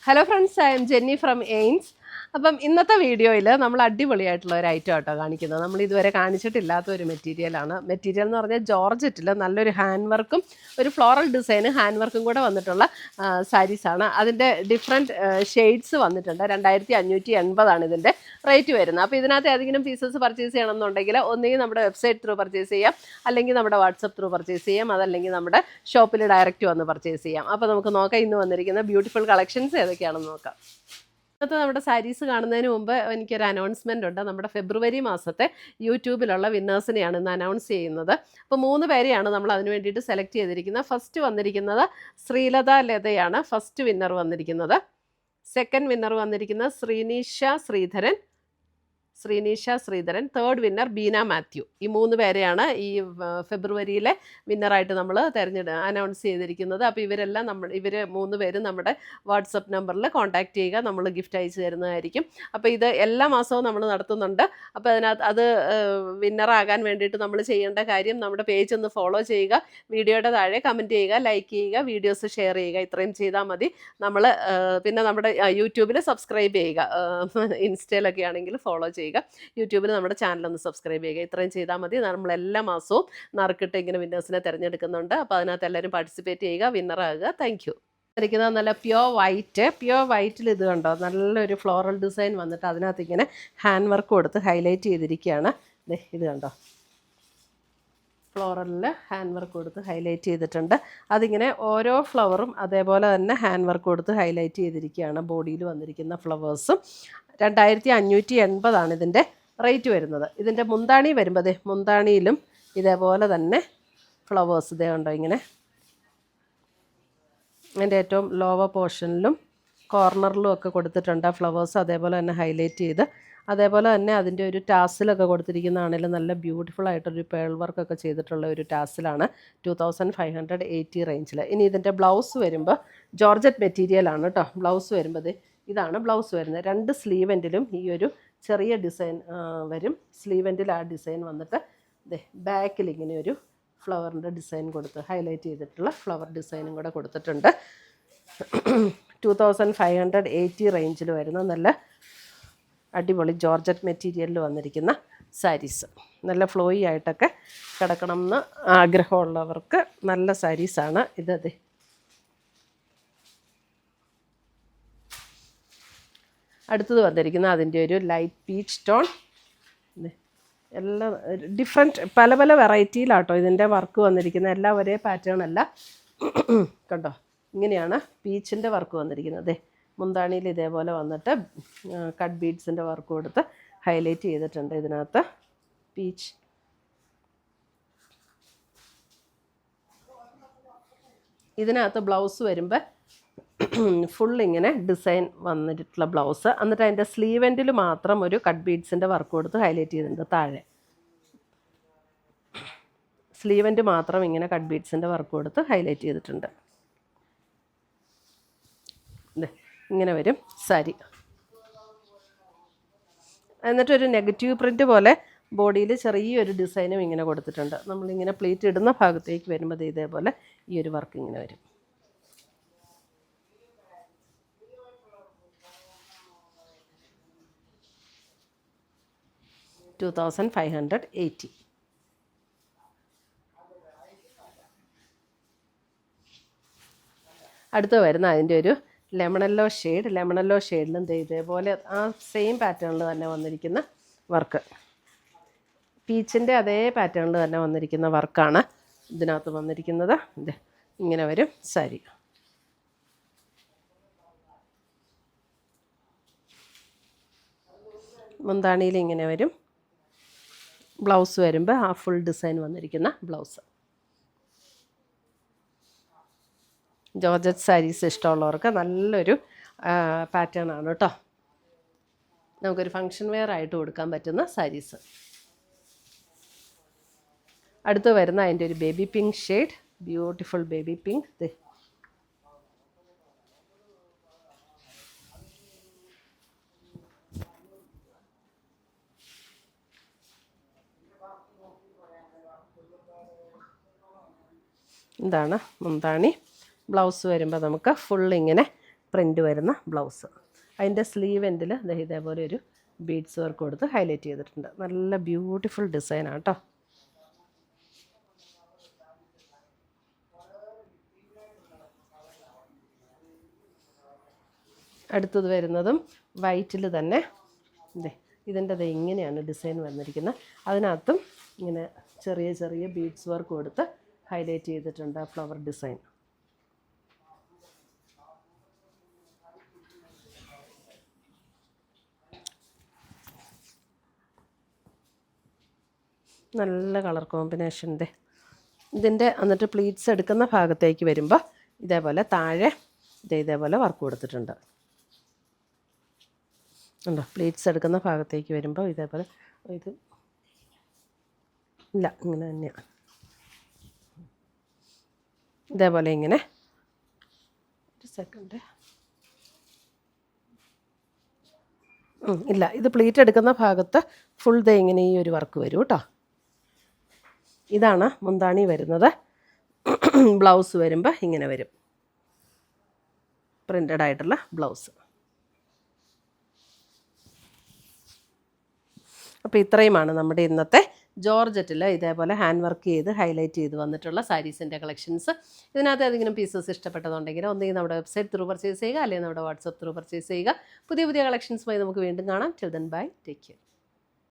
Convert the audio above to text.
Hello friends, I am Jenny from AIMS. അപ്പം ഇന്നത്തെ വീഡിയോയിൽ നമ്മൾ അടിപൊളിയായിട്ടുള്ള ഒരു ഐറ്റം ആട്ടോ കാണിക്കുന്നത്. നമ്മൾ ഇതുവരെ കാണിച്ചിട്ടില്ലാത്ത ഒരു മെറ്റീരിയലാണ്. മെറ്റീരിയൽ എന്ന് പറഞ്ഞാൽ ജോർജറ്റിൽ നല്ലൊരു ഹാൻഡ് വർക്കും ഒരു ഫ്ലോറൽ ഡിസൈന് ഹാൻഡ് വർക്കും കൂടെ വന്നിട്ടുള്ള സാരീസാണ്. അതിൻ്റെ ഡിഫറെൻറ്റ് ഷെയ്ഡ്സ് വന്നിട്ടുണ്ട്. 2580 ഇതിൻ്റെ റേറ്റ് വരുന്നത്. അപ്പോൾ ഇതിനകത്ത് ഏതെങ്കിലും പീസസ് പർച്ചേസ് ചെയ്യണമെന്നുണ്ടെങ്കിൽ ഒന്നുകിൽ നമ്മുടെ വെബ്സൈറ്റ് ത്രൂ പർച്ചേസ് ചെയ്യാം, അല്ലെങ്കിൽ നമ്മുടെ വാട്സപ്പ് ത്രൂ പർച്ചേസ് ചെയ്യാം, അതല്ലെങ്കിൽ നമ്മുടെ ഷോപ്പിൽ ഡയറക്റ്റ് വന്ന് പർച്ചേസ് ചെയ്യാം. അപ്പോൾ നമുക്ക് നോക്കാം ഇന്ന് വന്നിരിക്കുന്ന ബ്യൂട്ടിഫുൾ കളക്ഷൻസ് ഏതൊക്കെയാണെന്ന് നോക്കാം. ഇന്നത്തെ നമ്മുടെ സാരീസ് കാണുന്നതിന് മുമ്പ് എനിക്കൊരു അനൗൺസ്മെൻ്റ് ഉണ്ട്. നമ്മുടെ ഫെബ്രുവരി മാസത്തെ യൂട്യൂബിലുള്ള വിന്നേഴ്സിനെയാണ് ഇന്ന് അനൗൺസ് ചെയ്യുന്നത്. അപ്പോൾ 3 പേരെയാണ് നമ്മൾ അതിന് വേണ്ടിയിട്ട് സെലക്ട് ചെയ്തിരിക്കുന്നത്. ഫസ്റ്റ് വന്നിരിക്കുന്നത് ശ്രീലത ലതയാണ് ഫസ്റ്റ് വിന്നർ വന്നിരിക്കുന്നത്. സെക്കൻഡ് വിന്നർ വന്നിരിക്കുന്നത് ശ്രീനീഷ ശ്രീധരൻ. Third winner Beena Mathew. ഈ 3 പേരെയാണ് ഈ ഫെബ്രുവരിയിലെ വിന്നറായിട്ട് നമ്മൾ അനൗൺസ് ചെയ്തിരിക്കുന്നത്. അപ്പോൾ ഇവർ 3 പേരും നമ്മുടെ വാട്സപ്പ് നമ്പറിൽ കോൺടാക്റ്റ് ചെയ്യുക, നമ്മൾ ഗിഫ്റ്റ് അയച്ചു തരുന്നതായിരിക്കും. അപ്പോൾ ഇത് എല്ലാ മാസവും നമ്മൾ നടത്തുന്നുണ്ട്. അപ്പോൾ അത് വിന്നറാകാൻ വേണ്ടിയിട്ട് നമ്മൾ ചെയ്യേണ്ട കാര്യം നമ്മുടെ പേജ് ഒന്ന് ഫോളോ ചെയ്യുക, വീഡിയോയുടെ താഴെ കമൻറ്റ് ചെയ്യുക, ലൈക്ക് ചെയ്യുക, വീഡിയോസ് ഷെയർ ചെയ്യുക. ഇത്രയും ചെയ്താൽ മതി. നമ്മൾ പിന്നെ നമ്മുടെ യൂട്യൂബിൽ സബ്സ്ക്രൈബ് ചെയ്യുക, ഇൻസ്റ്റയിലൊക്കെ ആണെങ്കിൽ ഫോളോ ചെയ്യുക, യൂട്യൂബിൽ നമ്മുടെ ചാനലൊന്ന് സബ്സ്ക്രൈബ് ചെയ്യുക. ഇത്രയും ചെയ്താൽ മതി. നമ്മൾ എല്ലാ മാസവും നറുക്കിട്ട് ഇങ്ങനെ വിന്നേഴ്സിനെ തിരഞ്ഞെടുക്കുന്നുണ്ട്. അപ്പോൾ അതിനകത്ത് എല്ലാവരും പാർട്ടിസിപ്പേറ്റ് ചെയ്യുക, വിന്നറാകുക. Thank you. ിക്കുന്നത് നല്ല പ്യുവർ വൈറ്റിൽ ഇത് കണ്ടോ, നല്ലൊരു ഫ്ലോറൽ ഡിസൈൻ വന്നിട്ട് അതിനകത്ത് ഇങ്ങനെ ഹാൻഡ് വർക്ക് കൊടുത്ത് ഹൈലൈറ്റ് ചെയ്തിരിക്കുകയാണ്. ഇത് കണ്ടോ, ഫ്ലോറലിൽ ഹാൻഡ് വർക്ക് കൊടുത്ത് ഹൈലൈറ്റ് ചെയ്തിട്ടുണ്ട്. അതിങ്ങനെ ഓരോ ഫ്ലവറും അതേപോലെ തന്നെ ഹാൻഡ് വർക്ക് കൊടുത്ത് ഹൈലൈറ്റ് ചെയ്തിരിക്കുകയാണ്. ബോഡിയിൽ വന്നിരിക്കുന്ന ഫ്ലവേഴ്സും 2580 ഇതിൻ്റെ റേറ്റ് വരുന്നത്. ഇതിൻ്റെ മുന്താണി വരുമ്പോൾ മുന്താണിയിലും ഇതേപോലെ തന്നെ ഫ്ലവേഴ്സ് ഇതേ ഉണ്ടോ, ഇങ്ങനെ അതിൻ്റെ ഏറ്റവും ലോവർ പോർഷനിലും കോർണറിലും ഒക്കെ കൊടുത്തിട്ടുണ്ട് ഫ്ലവേഴ്സ്, അതേപോലെ തന്നെ ഹൈലൈറ്റ് ചെയ്ത്. അതേപോലെ തന്നെ അതിൻ്റെ ഒരു ടാസിലൊക്കെ കൊടുത്തിരിക്കുന്നതാണെങ്കിലും നല്ല ബ്യൂട്ടിഫുൾ ആയിട്ടൊരു പേൾ വർക്കൊക്കെ ചെയ്തിട്ടുള്ള ഒരു ടാസിലാണ്. 2580 റേഞ്ചിൽ. ഇനി ഇതിൻ്റെ ബ്ലൗസ് വരുമ്പോൾ ജോർജറ്റ് മെറ്റീരിയലാണ് കേട്ടോ. ബ്ലൗസ് വരുമ്പോൾ ഇതാണ് ബ്ലൗസ് വരുന്നത്. 2 സ്ലീവെൻറ്റിലും ഈ ഒരു ചെറിയ ഡിസൈൻ വരും. സ്ലീവെൻറ്റിൽ ആ ഡിസൈൻ വന്നിട്ട് ബാക്കിൽ ഇങ്ങനെ ഒരു ഫ്ലവറിൻ്റെ ഡിസൈൻ കൊടുത്ത് ഹൈലൈറ്റ് ചെയ്തിട്ടുള്ള ഫ്ലവർ ഡിസൈനും കൂടെ കൊടുത്തിട്ടുണ്ട്. 2580 റേഞ്ചിൽ വരുന്ന നല്ല അടിപൊളി ജോർജറ്റ് മെറ്റീരിയലിൽ വന്നിരിക്കുന്ന സാരീസ്. നല്ല ഫ്ലോയി ആയിട്ടൊക്കെ കിടക്കണം എന്ന് ആഗ്രഹമുള്ളവർക്ക് നല്ല സാരീസാണ് ഇത്. അടുത്തത് വന്നിരിക്കുന്ന അതിൻ്റെ ഒരു ലൈറ്റ് പീച്ച് ടോൺ. എല്ലാം ഡിഫറെൻറ്റ് പല വെറൈറ്റിയിലാട്ടോ ഇതിൻ്റെ വർക്ക് വന്നിരിക്കുന്നത്. എല്ലാം ഒരേ പാറ്റേൺ അല്ല. കണ്ടോ, ഇങ്ങനെയാണ് പീച്ചിൻ്റെ വർക്ക് വന്നിരിക്കുന്നത്. മുന്താണിയിൽ ഇതേപോലെ വന്നിട്ട് കട്ട് ബീഡ്സിൻ്റെ വർക്ക് കൊടുത്ത് ഹൈലൈറ്റ് ചെയ്തിട്ടുണ്ട് ഇതിനകത്ത്. പീച്ച് ഇതിനകത്ത് ബ്ലൗസ് വരുമ്പോൾ ഫുൾ ഇങ്ങനെ ഡിസൈൻ വന്നിട്ടുള്ള ബ്ലൗസ്. എന്നിട്ട് അതിൻ്റെ സ്ലീവെൻറ്റിൽ മാത്രം ഒരു കട്ട് ബീഡ്സിൻ്റെ വർക്ക് കൊടുത്ത് ഹൈലൈറ്റ് ചെയ്തിട്ടുണ്ട്. താഴെ സ്ലീവെൻറ്റ് മാത്രം ഇങ്ങനെ കട്ട് ബീഡ്സിൻ്റെ വർക്ക് കൊടുത്ത് ഹൈലൈറ്റ് ചെയ്തിട്ടുണ്ട്. ഇങ്ങനെ വരും സാരി. എന്നിട്ടൊരു നെഗറ്റീവ് പ്രിൻ്റ് പോലെ ബോഡിയിൽ ചെറിയൊരു ഡിസൈനും ഇങ്ങനെ കൊടുത്തിട്ടുണ്ട്. നമ്മളിങ്ങനെ പ്ലീറ്റ് ഇടുന്ന ഭാഗത്തേക്ക് വരുമ്പോൾ ഇതേപോലെ ഈ ഒരു വർക്ക് ഇങ്ങനെ വരും. $2580. അടുത്ത് വരുന്ന അതിൻ്റെ ഒരു ലെമണല്ലോ ഷെയ്ഡിലും ഇതേപോലെ ആ സെയിം പാറ്റേണിൽ തന്നെ വന്നിരിക്കുന്ന വർക്ക്. പീച്ചിൻ്റെ അതേ പാറ്റേണിൽ തന്നെ വന്നിരിക്കുന്ന വർക്കാണ് ഇതിനകത്ത് വന്നിരിക്കുന്നത്. ഇങ്ങനെ വരും സാരി. മുന്താണിയിൽ ഇങ്ങനെ വരും. ബ്ലൗസ് വരുമ്പോൾ ആ ഫുൾ ഡിസൈൻ വന്നിരിക്കുന്ന ബ്ലൗസ്. ജോർജറ്റ് സാരീസ് ഇഷ്ടമുള്ളവർക്ക് നല്ലൊരു പാറ്റേൺ ആണ് കേട്ടോ. നമുക്കൊരു ഫങ്ഷൻ വെയർ ആയിട്ട് കൊടുക്കാൻ പറ്റുന്ന സാരീസ്. അടുത്ത് വരുന്ന അതിൻ്റെ ഒരു baby pink shade, beautiful baby pink. ഇതാണ് മുന്താണി. ബ്ലൗസ് വരുമ്പോൾ നമുക്ക് ഫുൾ ഇങ്ങനെ പ്രിൻ്റ് വരുന്ന ബ്ലൗസ്. അതിൻ്റെ സ്ലീവ് എൻഡിൽ ഇതേപോലെ ഒരു ബീഡ്സ് വർക്ക് കൊടുത്ത് ഹൈലൈറ്റ് ചെയ്തിട്ടുണ്ട്. നല്ല ബ്യൂട്ടിഫുൾ ഡിസൈനാണ് കേട്ടോ. അടുത്തത് വരുന്നതും വൈറ്റിൽ തന്നെ ഇതിൻ്റെ ഇങ്ങനെയാണ് ഡിസൈൻ വന്നിരിക്കുന്നത്. അതിനകത്തും ഇങ്ങനെ ചെറിയ ചെറിയ ബീഡ്സ് വർക്ക് കൊടുത്ത് ഹൈലൈറ്റ് ചെയ്തിട്ടുണ്ട് ആ ഫ്ലവർ ഡിസൈൻ. നല്ല കളർ കോമ്പിനേഷൻ്റെ. ഇതിൻ്റെ എന്നിട്ട് പ്ലീറ്റ്സ് എടുക്കുന്ന ഭാഗത്തേക്ക് വരുമ്പോൾ ഇതേപോലെ താഴെ ഇതേപോലെ വർക്ക് കൊടുത്തിട്ടുണ്ട്. ഉണ്ടോ? പ്ലീറ്റ്സ് എടുക്കുന്ന ഭാഗത്തേക്ക് വരുമ്പോൾ ഇതേപോലെ ഇത് ഇല്ല ഇങ്ങനെ തന്നെയാണ്. ഇതേപോലെ ഇങ്ങനെ ഒരു സെക്കൻഡ് ഇല്ല ഇത് പ്ലീറ്റ് എടുക്കുന്ന ഭാഗത്ത് ഫുൾ ഇങ്ങനെ ഈ ഒരു വർക്ക് വരും കേട്ടോ. ഇതാണ് മുന്താണി വരുന്നത്. ബ്ലൗസ് വരുമ്പോൾ ഇങ്ങനെ വരും, പ്രിൻ്റഡ് ആയിട്ടുള്ള ബ്ലൗസ്. അപ്പോൾ ഇത്രയുമാണ് നമ്മുടെ ഇന്നത്തെ ജോർജറ്റിൽ ഇതേപോലെ ഹാൻഡ് വർക്ക് ചെയ്ത് ഹൈലൈറ്റ് ചെയ്ത് വന്നിട്ടുള്ള സാരീസിൻ്റെ കളക്ഷൻസ്. ഇതിനകത്ത് ഏതെങ്കിലും പീസസ് ഇഷ്ടപ്പെട്ടതുണ്ടെങ്കിൽ ഒന്നെങ്കിൽ നമ്മുടെ വെബ്സൈറ്റ് ത്രൂ പർച്ചേസ് ചെയ്യുക, അല്ലെങ്കിൽ നമ്മുടെ വാട്സപ്പ് ത്രൂ പർച്ചേസ് ചെയ്യുക. പുതിയ പുതിയ കളക്ഷൻസുമായി നമുക്ക് വീണ്ടും കാണാം. Till then bye, take care.